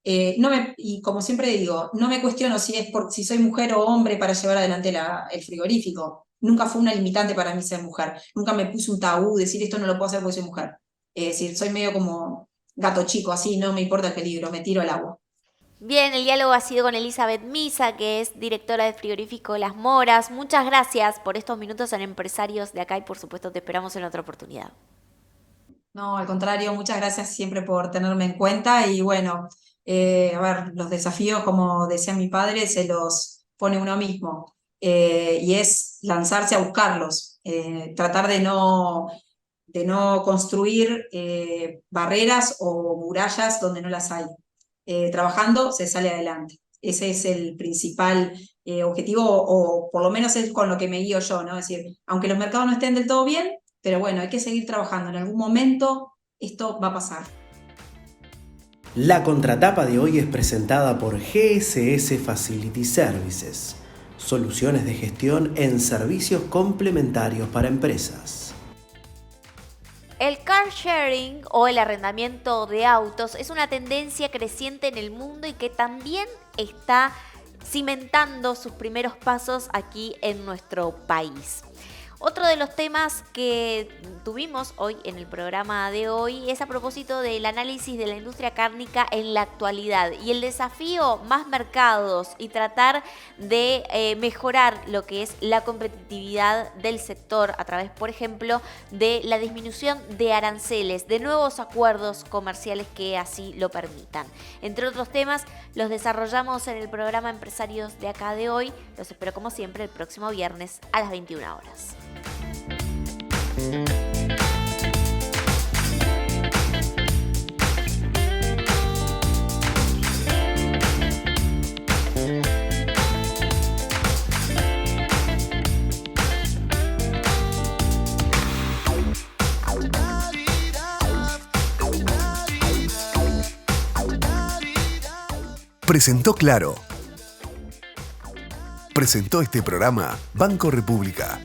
Y como siempre digo, no me cuestiono si soy mujer o hombre para llevar adelante el frigorífico. nunca fue una limitante para mí ser mujer. Nunca me puse un tabú, decir esto no lo puedo hacer porque soy mujer. Es decir, soy medio como gato chico, así, no me importa el peligro, me tiro al agua. Bien, el diálogo ha sido con Elizabeth Misa, que es directora de Frigorífico Las Moras. Muchas gracias por estos minutos en Empresarios de Acá y por supuesto te esperamos en otra oportunidad. No, al contrario, muchas gracias siempre por tenerme en cuenta y bueno, a ver, los desafíos, como decía mi padre, se los pone uno mismo y es lanzarse a buscarlos, tratar de no construir barreras o murallas donde no las hay. Trabajando se sale adelante. Ese es el principal objetivo, o por lo menos es con lo que me guío yo, ¿no? Es decir, aunque los mercados no estén del todo bien, pero bueno, hay que seguir trabajando. En algún momento esto va a pasar. La contratapa de hoy es presentada por GSS Facility Services, soluciones de gestión en servicios complementarios para empresas. El car sharing o el arrendamiento de autos es una tendencia creciente en el mundo y que también está cimentando sus primeros pasos aquí en nuestro país. Otro de los temas que tuvimos hoy en el programa de hoy es a propósito del análisis de la industria cárnica en la actualidad y el desafío más mercados y tratar de mejorar lo que es la competitividad del sector a través, por ejemplo, de la disminución de aranceles, de nuevos acuerdos comerciales que así lo permitan. Entre otros temas, los desarrollamos en el programa Empresarios de Acá de hoy. Los espero como siempre el próximo viernes a las 21 horas. Presentó Claro. Presentó este programa Banco República.